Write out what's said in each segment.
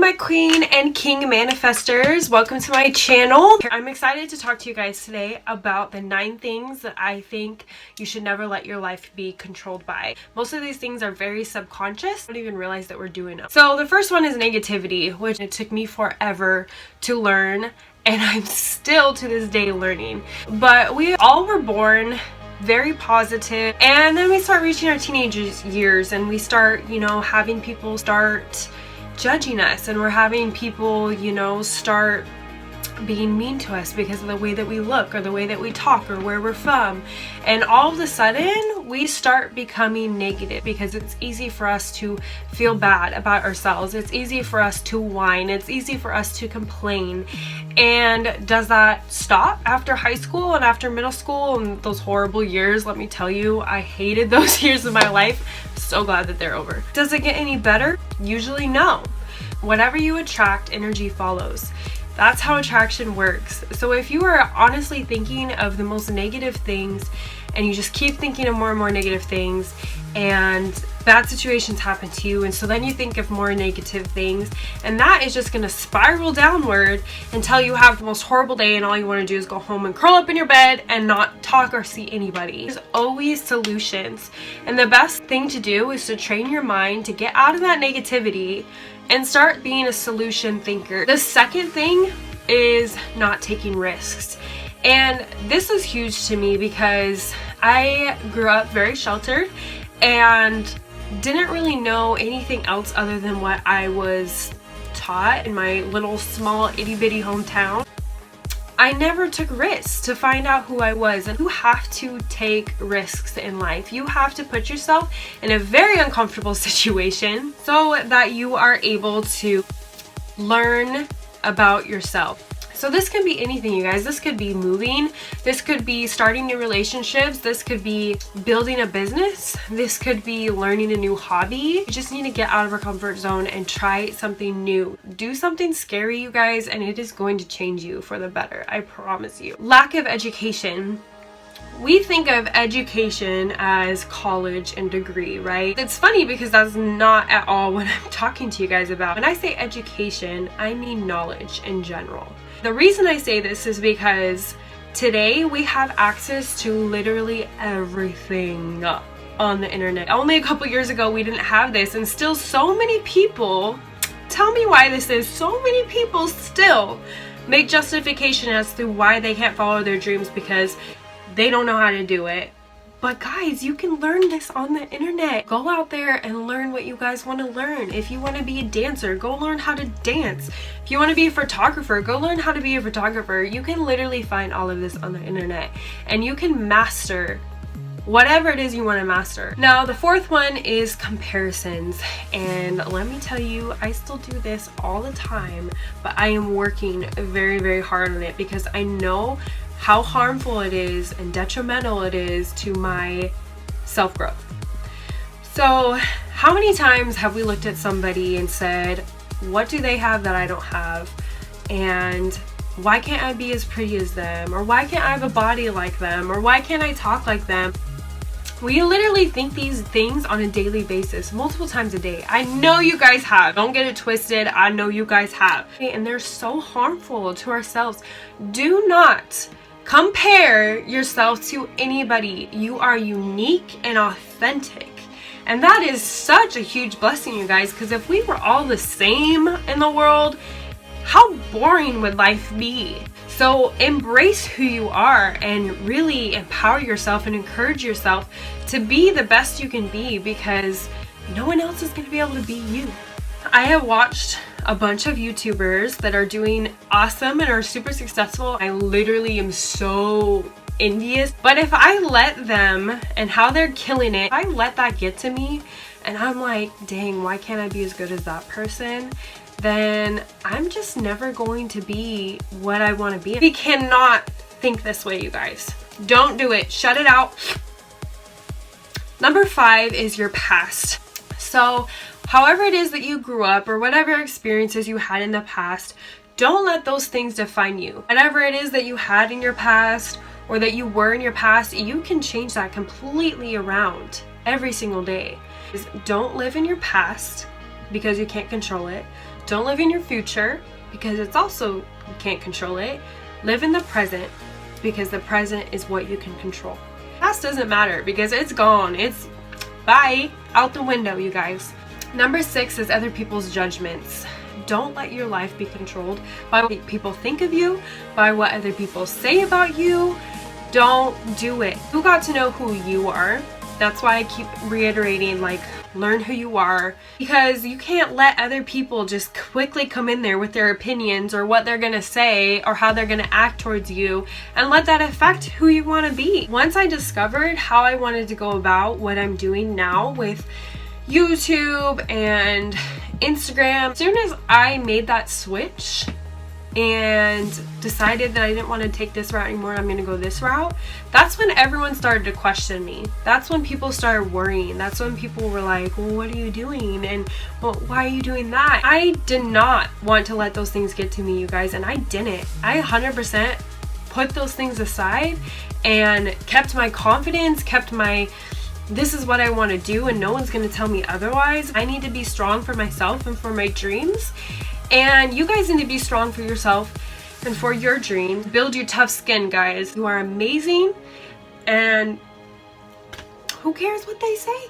my queen and king manifestors. Welcome to my channel. I'm excited to talk to you guys today about the 9 things that I think you should never let your life be controlled by. Most of these things are very subconscious. I don't even realize that we're doing them. So the first one is negativity, which it took me forever to learn, and I'm still to this day learning. But we all were born very positive, and then we start reaching our teenage years and we start, having people start judging us, and we're having people, start being mean to us because of the way that we look or the way that we talk or where we're from. And all of a sudden we start becoming negative because it's easy for us to feel bad about ourselves. It's easy for us to whine. It's easy for us to complain. And does that stop after high school and after middle school and those horrible years? Let me tell you, I hated those years of my life. So glad that they're over. Does it get any better? Usually no. Whatever you attract, energy follows. That's how attraction works. So if you are honestly thinking of the most negative things and you just keep thinking of more and more negative things, and bad situations happen to you, and so then you think of more negative things, and that is just going to spiral downward until you have the most horrible day and all you want to do is go home and curl up in your bed and not talk or see anybody. There's always solutions, and the best thing to do is to train your mind to get out of that negativity and start being a solution thinker. The second thing is not taking risks. And this was huge to me because I grew up very sheltered and didn't really know anything else other than what I was taught in my little small itty bitty hometown. I never took risks to find out who I was, and you have to take risks in life. You have to put yourself in a very uncomfortable situation so that you are able to learn about yourself. So this can be anything, you guys. This could be moving. This could be starting new relationships. This could be building a business. This could be learning a new hobby. You just need to get out of your comfort zone and try something new. Do something scary, you guys, and it is going to change you for the better. I promise you. Lack of education. We think of education as college and degree, right? It's funny because that's not at all what I'm talking to you guys about. When I say education, I mean knowledge in general. The reason I say this is because today we have access to literally everything on the internet. Only a couple years ago we didn't have this, and still so many people, tell me why this is, so many people still make justification as to why they can't follow their dreams because they don't know how to do it. But guys, you can learn this on the internet. Go out there and learn what you guys want to learn. If you want to be a dancer, go learn how to dance. If you want to be a photographer, go learn how to be a photographer. You can literally find all of this on the internet, and you can master whatever it is you want to master. Now, the fourth one is comparisons. And let me tell you, I still do this all the time, but I am working very, very hard on it because I know how harmful it is and detrimental it is to my self-growth. So how many times have we looked at somebody and said, what do they have that I don't have? And why can't I be as pretty as them? Or why can't I have a body like them? Or why can't I talk like them? We literally think these things on a daily basis, multiple times a day. I know you guys have. Don't get it twisted. I know you guys have. And they're so harmful to ourselves. Do not compare yourself to anybody. You are unique and authentic. And that is such a huge blessing, you guys, because if we were all the same in the world, how boring would life be? So embrace who you are and really empower yourself and encourage yourself to be the best you can be, because no one else is going to be able to be you. I have watched a bunch of YouTubers that are doing awesome and are super successful. I literally am so envious. But if I let them and how they're killing it, if I let that get to me and I'm like, dang, why can't I be as good as that person? Then I'm just never going to be what I want to be. We cannot think this way, you guys. Don't do it. Shut it out. Number 5 is your past. So however it is that you grew up or whatever experiences you had in the past, don't let those things define you. Whatever it is that you had in your past or that you were in your past, you can change that completely around every single day. Don't live in your past. because you can't control it. Don't live in your future because it's also, you can't control it. Live in the present because the present is what you can control. Past doesn't matter because it's gone. It's bye, out the window, you guys. Number 6 is other people's judgments. Don't let your life be controlled by what people think of you, by what other people say about you. Don't do it. You got to know who you are. That's why I keep reiterating, like, learn who you are, because you can't let other people just quickly come in there with their opinions or what they're gonna say or how they're gonna act towards you and let that affect who you want to be. Once I discovered how I wanted to go about what I'm doing now with YouTube and Instagram, as soon as I made that switch and decided that I didn't want to take this route anymore, I'm going to go this route, that's when everyone started to question me. That's when people started worrying. That's when people were like, well, what are you doing? And, well, why are you doing that? I did not want to let those things get to me, you guys, and I didn't. I 100% put those things aside and kept my confidence, kept my, this is what I want to do and no one's going to tell me otherwise. I need to be strong for myself and for my dreams. And you guys need to be strong for yourself and for your dreams. Build your tough skin, guys. You are amazing, and who cares what they say?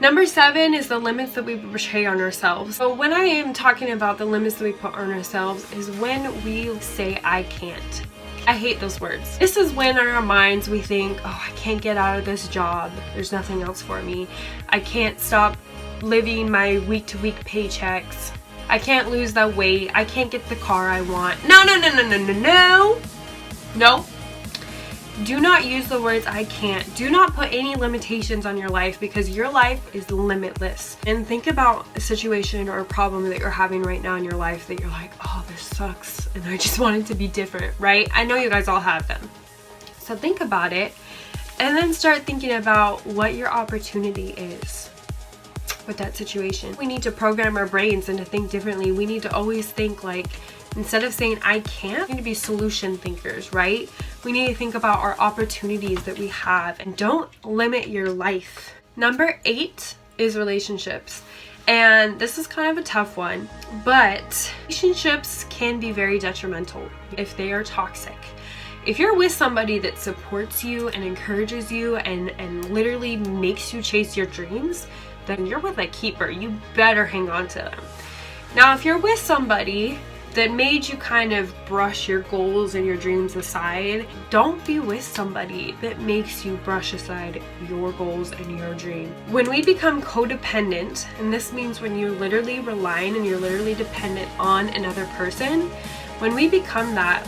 Number 7 is the limits that we portray on ourselves. So when I am talking about the limits that we put on ourselves is when we say, I can't. I hate those words. This is when in our minds we think, oh, I can't get out of this job. There's nothing else for me. I can't stop living my week-to-week paychecks. I can't lose that weight. I can't get the car I want. No, no, no, no, no, no, no. No. Do not use the words I can't. Do not put any limitations on your life because your life is limitless. And think about a situation or a problem that you're having right now in your life that you're like, oh, this sucks and I just want it to be different, right? I know you guys all have them. So think about it and then start thinking about what your opportunity is with that situation. We need to program our brains and to think differently. We need to always think, like, instead of saying I can't, we need to be solution thinkers, right? We need to think about our opportunities that we have and don't limit your life. Number 8 is relationships. And this is kind of a tough one, but relationships can be very detrimental if they are toxic. If you're with somebody that supports you and encourages you and literally makes you chase your dreams, then you're with a keeper. You better hang on to them. Now, if you're with somebody that made you kind of brush your goals and your dreams aside, don't be with somebody that makes you brush aside your goals and your dream. When we become codependent, and this means when you're literally relying and you're literally dependent on another person, when we become that,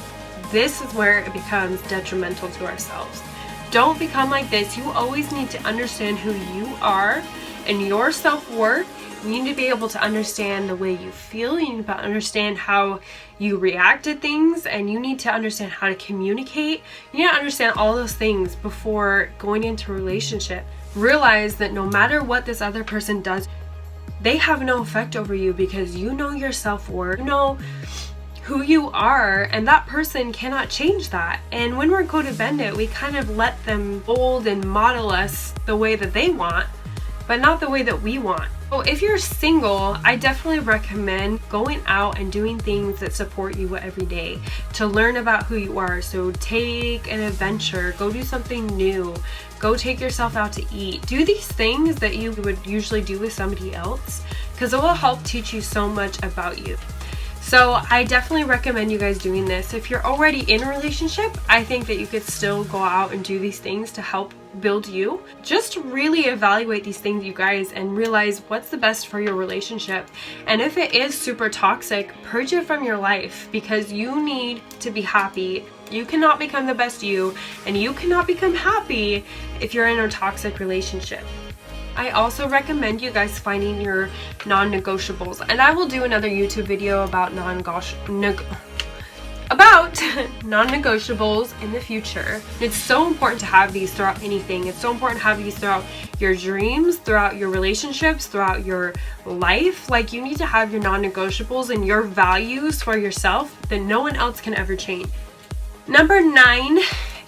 this is where it becomes detrimental to ourselves. Don't become like this. You always need to understand who you are and your self-worth. You need to be able to understand the way you feel. You need to understand how you react to things, and you need to understand how to communicate. You need to understand all those things before going into a relationship. Realize that no matter what this other person does, they have no effect over you because you know your self-worth. You know who you are, and that person cannot change that. And when we're codependent, we kind of let them mold and model us the way that they want, but not the way that we want. So if you're single, I definitely recommend going out and doing things that support you every day to learn about who you are. So take an adventure, go do something new, go take yourself out to eat. Do these things that you would usually do with somebody else because it will help teach you so much about you. So I definitely recommend you guys doing this. If you're already in a relationship, I think that you could still go out and do these things to help build you. Just really evaluate these things, you guys, and realize what's the best for your relationship. And if it is super toxic, purge it from your life because you need to be happy. You cannot become the best you, and you cannot become happy if you're in a toxic relationship. I also recommend you guys finding your non-negotiables, and I will do another YouTube video about non-negotiables in the future. It's so important to have these throughout anything. It's so important to have these throughout your dreams, throughout your relationships, throughout your life. Like, you need to have your non-negotiables and your values for yourself that no one else can ever change. Number 9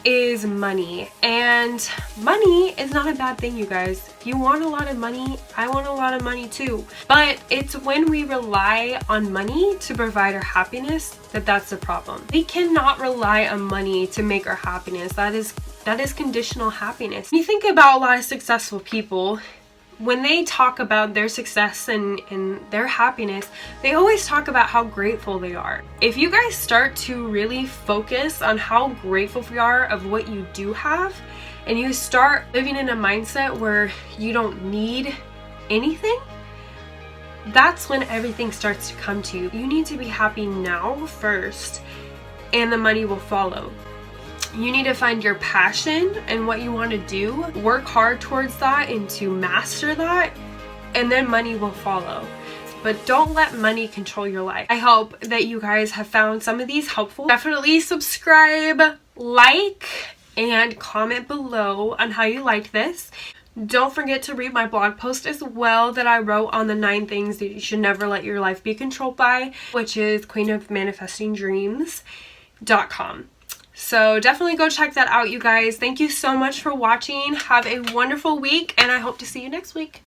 is money, and money is not a bad thing, you guys. If you want a lot of money, I want a lot of money too. But it's when we rely on money to provide our happiness that's the problem. We cannot rely on money to make our happiness. That is conditional happiness. When you think about a lot of successful people, when they talk about their success and their happiness, they always talk about how grateful they are. If you guys start to really focus on how grateful you are of what you do have, and you start living in a mindset where you don't need anything, that's when everything starts to come to you. You need to be happy now first, and the money will follow. You need to find your passion and what you want to do, work hard towards that and to master that, and then money will follow. But don't let money control your life. I hope that you guys have found some of these helpful. Definitely subscribe, like, and comment below on how you liked this. Don't forget to read my blog post as well that I wrote on the 9 things that you should never let your life be controlled by, which is queenofmanifestingdreams.com. So definitely go check that out, you guys. Thank you so much for watching. Have a wonderful week, and I hope to see you next week.